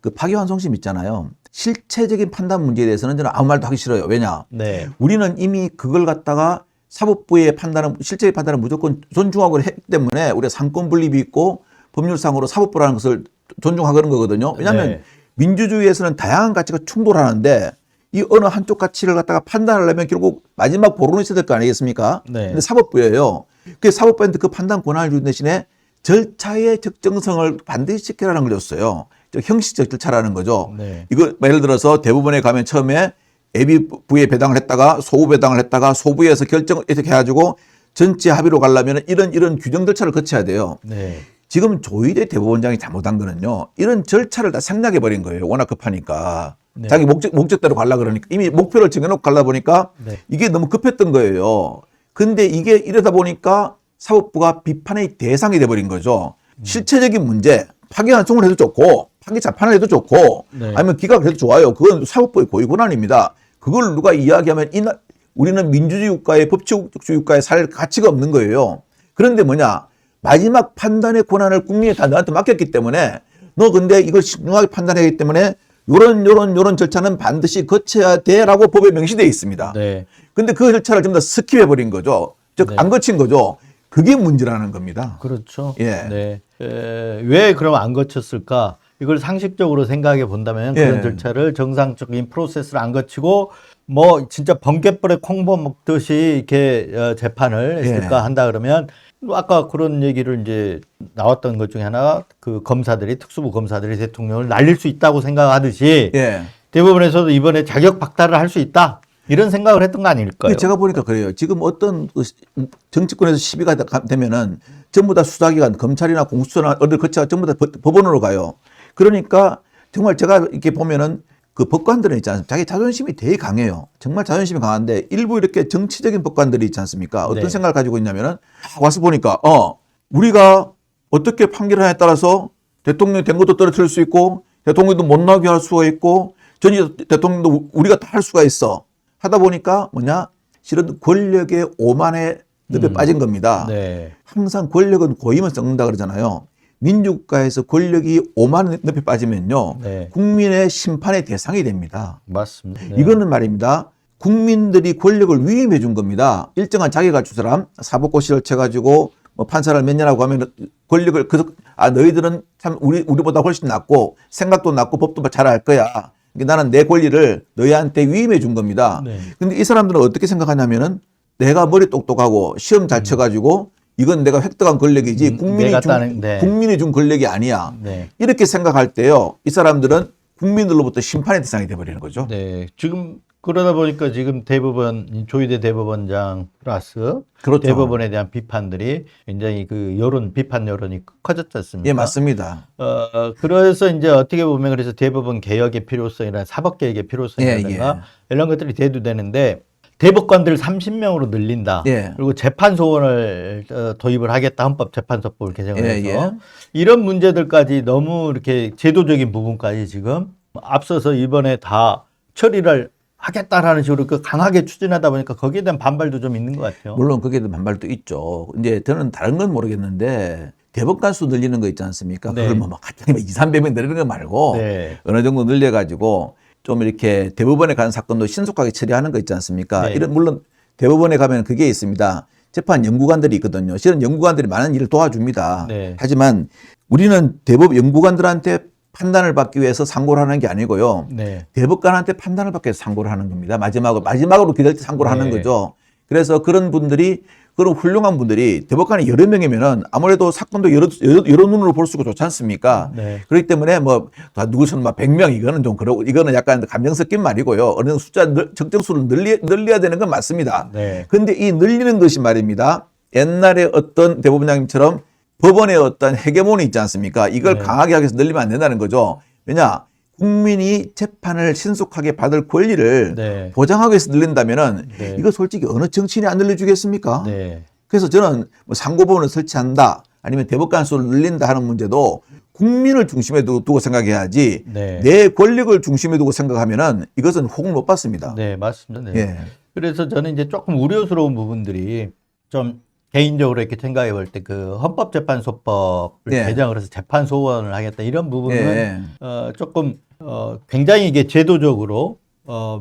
그 파기환송심 있잖아요. 실체적인 판단 문제에 대해서는 저는 아무 말도 하기 싫어요. 왜냐? 네. 우리는 이미 그걸 갖다가 사법부의 판단은 실체의 판단을 무조건 존중하고 했기 때문에 우리가 상권 분립이 있고 법률상으로 사법부라는 것을 존중하는 거거든요. 왜냐하면 네. 민주주의에서는 다양한 가치가 충돌하는데 이 어느 한쪽 가치를 갖다가 판단하려면 결국 마지막 보론이 있어야 될 거 아니겠습니까? 네. 근데 사법부예요. 그 사법부한테 그 판단 권한을 주는 대신에 절차의 적정성을 반드시 지켜라는 걸 줬어요. 형식적 절차라는 거죠. 네. 이거 예를 들어서 대법원에 가면 처음에 예비부에 배당을 했다가 소부 배당을 했다가 소부에서 결정을 이렇게 해가지고 전체 합의로 가려면 이런 규정 절차를 거쳐야 돼요. 네. 지금 조희대 대법원장이 잘못한 거는요. 이런 절차를 다 생략해 버린 거예요. 워낙 급하니까. 네. 자기 목적대로 가려고 그러니까 이미 목표를 정해놓고 가려 보니까 네. 이게 너무 급했던 거예요. 근데 이게 이러다 보니까 사법부가 비판의 대상이 돼버린 거죠. 실체적인 문제, 파기환송을 해도 좋고 파기 재판을 해도 좋고 네. 아니면 기각을 해도 좋아요. 그건 사법부의 고유 권한입니다. 그걸 누가 이야기하면 우리는 민주주의 국가의 법치주의 국가에 살 가치가 없는 거예요. 그런데 뭐냐? 마지막 판단의 권한을 국민이 다 너한테 맡겼기 때문에 너 근데 이걸 신중하게 판단하기 때문에 요런 절차는 반드시 거쳐야 돼라고 법에 명시되어 있습니다. 네. 근데 그 절차를 좀 더 스킵해 버린 거죠. 즉, 네. 안 거친 거죠. 그게 문제라는 겁니다. 그렇죠. 예. 네. 왜 그럼 안 거쳤을까? 이걸 상식적으로 생각해 본다면 그런 예. 절차를 정상적인 프로세스를 안 거치고 뭐 진짜 번갯불에 콩밥 먹듯이 이렇게 재판을 했을까 예. 한다 그러면 아까 그런 얘기를 이제 나왔던 것 중에 하나 그 검사들이 특수부 검사들이 대통령을 날릴 수 있다고 생각하듯이 예. 대법원에서도 이번에 자격 박탈을 할 수 있다 이런 생각을 했던 거 아닐까요? 제가 보니까 그래요. 지금 어떤 정치권에서 시비가 되면은 전부 다 수사기관, 검찰이나 공수처나 어딜 거쳐가 전부 다 법원으로 가요. 그러니까 정말 제가 이렇게 보면은 그 법관들은 있지 않습니까? 자기 자존심이 되게 강해요. 정말 자존심이 강한데 일부 이렇게 정치적인 법관들이 있지 않습니까? 어떤 네. 생각을 가지고 있냐면은 와서 보니까 우리가 어떻게 판결하냐에 따라서 대통령이 된 것도 떨어뜨릴 수 있고 대통령도 못 나오게 할 수가 있고 전 대통령도 우리가 다 할 수가 있어. 하다 보니까 뭐냐? 실은 권력의 오만에 늪에 빠진 겁니다. 네. 항상 권력은 고임을 썩는다 그러잖아요. 민주국가에서 권력이 오만 늪에 빠지면요. 네. 국민의 심판의 대상이 됩니다. 맞습니다. 네. 이거는 말입니다. 국민들이 권력을 위임해 준 겁니다. 일정한 자격을 갖춘 사람, 사법고시를 쳐가지고 뭐 판사를 몇 년하고 하면 권력을 너희들은 참 우리보다 훨씬 낫고 생각도 낫고 법도 잘 알 거야. 나는 내 권리를 너희한테 위임해 준 겁니다. 네. 근데 이 사람들은 어떻게 생각하냐면은 내가 머리 똑똑하고 시험 잘 쳐가지고 이건 내가 획득한 권력이지 국민이 준 권력이 아니야. 네. 이렇게 생각할 때요. 이 사람들은 국민들로부터 심판의 대상이 돼버리는 거죠. 네. 지금 그러다 보니까 지금 조희대 대법원장 플러스 그렇죠. 대법원에 대한 비판들이 굉장히 비판 여론이 커졌지 않습니까? 예, 맞습니다. 그래서 이제 어떻게 보면 그래서 대법원 개혁의 필요성이나 사법개혁의 필요성이라든가 이런 것들이 대두되는데 대법관들을 30명으로 늘린다. 예. 그리고 재판소원을 도입을 하겠다. 헌법재판소법을 개정을 예, 해서 이런 문제들까지 너무 이렇게 제도적인 부분까지 지금 앞서서 이번에 다 처리를 하겠다라는 식으로 강하게 추진하다 보니까 거기에 대한 반발도 좀 있는 것 같아요. 물론 거기에 대한 반발도 있죠. 이제 저는 다른 건 모르겠는데 대법관 수 늘리는 거 있지 않습니까? 네. 그걸 뭐 갑자기 2, 300명 늘리는 거 말고 네. 어느 정도 늘려가지고 좀 이렇게 대법원에 가는 사건도 신속하게 처리하는 거 있지 않습니까? 네. 물론 대법원에 가면 그게 있습니다. 재판 연구관들이 있거든요. 실은 연구관들이 많은 일을 도와줍니다. 네. 하지만 우리는 연구관들한테 판단을 받기 위해서 상고를 하는 게 아니고요. 네. 대법관한테 판단을 받기 위해서 상고를 하는 겁니다. 마지막으로 기다릴 때 상고를 하는 거죠. 그래서 그런 훌륭한 분들이 대법관이 여러 명이면은 아무래도 사건도 여러 눈으로 볼 수가 좋지 않습니까? 네. 그렇기 때문에 누구처럼 100명 이거는 좀 그러고 이거는 약간 감정 섞인 말이고요. 어느 정도 적정 수를 늘려야 되는 건 맞습니다. 네. 근데 이 늘리는 것이 말입니다. 옛날에 어떤 대법원장님처럼 법원의 어떤 헤게모니 있지 않습니까? 이걸 네. 강하게 하기 위해서 늘리면 안 된다는 거죠. 왜냐? 국민이 재판을 신속하게 받을 권리를 네. 보장하기 위해서 늘린다면은 네. 이거 솔직히 어느 정치인이 안 늘려주겠습니까? 네. 그래서 저는 상고법원을 설치한다 아니면 대법관 수를 늘린다 하는 문제도 국민을 중심에 두고 생각해야지 네. 내 권력을 중심에 두고 생각하면은 이것은 호응 못 받습니다. 네, 맞습니다. 네. 예. 그래서 저는 이제 조금 우려스러운 부분들이 좀 개인적으로 이렇게 생각해 볼 때 그 헌법재판소법을 예. 개정을 해서 재판 소원을 하겠다 이런 부분은 예. 조금 굉장히 이게 제도적으로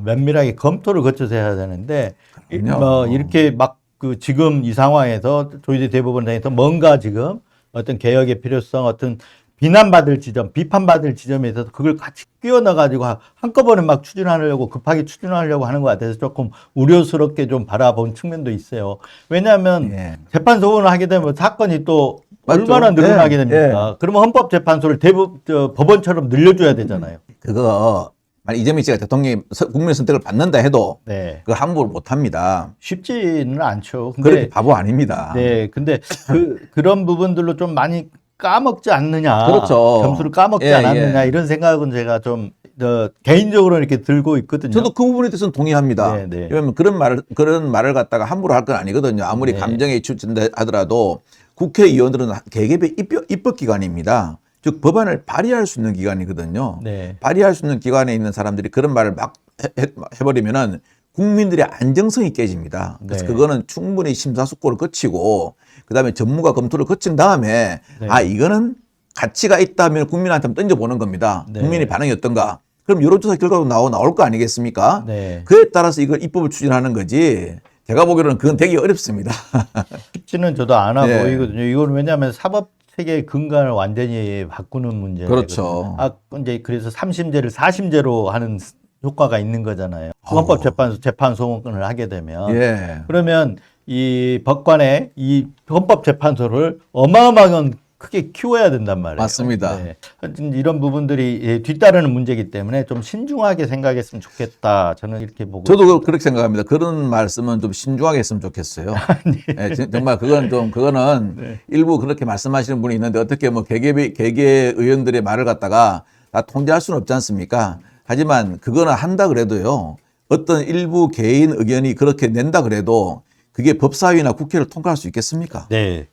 면밀하게 검토를 거쳐서 해야 되는데 그럼요. 이렇게 막 그 지금 이 상황에서 조희대 대법원장에서 뭔가 지금 어떤 개혁의 필요성, 어떤 비난받을 지점, 비판받을 지점에 있어서 그걸 같이 끼워 넣어가지고 한꺼번에 막 추진하려고 급하게 추진하려고 하는 것 같아서 조금 우려스럽게 좀 바라본 측면도 있어요. 왜냐하면 예. 재판 소원을 하게 되면 사건이 또 맞죠. 얼마나 늘어나게 예, 됩니까? 그러면 헌법재판소를 법원처럼 늘려줘야 되잖아요. 그거 만약 이재명 씨가 대통령이 국민의 선택을 받는다 해도 네. 그거 함부로 못 합니다. 쉽지는 않죠. 그렇게 근데 바보 아닙니다. 네, 근데 그런 부분들로 좀 많이 까먹지 않느냐. 그렇죠. 점수를 까먹지 예, 않았느냐. 예. 이런 생각은 제가 좀 개인적으로 이렇게 들고 있거든요. 저도 그 부분에 대해서는 동의합니다. 네, 네. 왜냐하면 그런 말을 갖다가 함부로 할 건 아니거든요. 아무리 네. 감정에 치우친다 하더라도 국회의원들은 개개의 입법기관입니다. 즉 법안을 발의할 수 있는 기관이거든요. 네. 발의할 수 있는 기관에 있는 사람들이 그런 말을 막 해버리면은 국민들의 안정성이 깨집니다. 그래서 네. 그거는 충분히 심사숙고를 거치고 그다음에 전문가 검토를 거친 다음에 네. 아 이거는 가치가 있다면 국민한테 한번 던져보는 겁니다. 네. 국민의 반응이 어떤가? 그럼 여론조사 결과도 나올 거 아니겠습니까? 네. 그에 따라서 이걸 입법을 추진하는 거지. 제가 보기로는 그건 되게 어렵습니다. 쉽지는 저도 않아 네. 보이거든요. 이건 왜냐하면 사법 체계의 근간을 완전히 바꾸는 문제거든요. 그렇죠. 이제 그래서 3심제를 4심제로 하는 효과가 있는 거잖아요. 어. 헌법재판소 재판 소원을 하게 되면 예. 그러면 이 법관의 이 헌법재판소를 어마어마하게 크게 키워야 된단 말이에요. 맞습니다. 네. 하여튼 이런 부분들이 뒤따르는 문제이기 때문에 좀 신중하게 생각했으면 좋겠다. 저는 이렇게 보고 저도 그렇게 생각합니다. 그런 말씀은 좀 신중하게 했으면 좋겠어요. 예, 정말 그거는 네. 일부 그렇게 말씀하시는 분이 있는데 어떻게 뭐 개개 의원들의 말을 갖다가 다 통제할 수는 없지 않습니까? 하지만 그거는 한다 그래도요. 어떤 일부 개인 의견이 그렇게 낸다 그래도 그게 법사위나 국회를 통과할 수 있겠습니까? 네.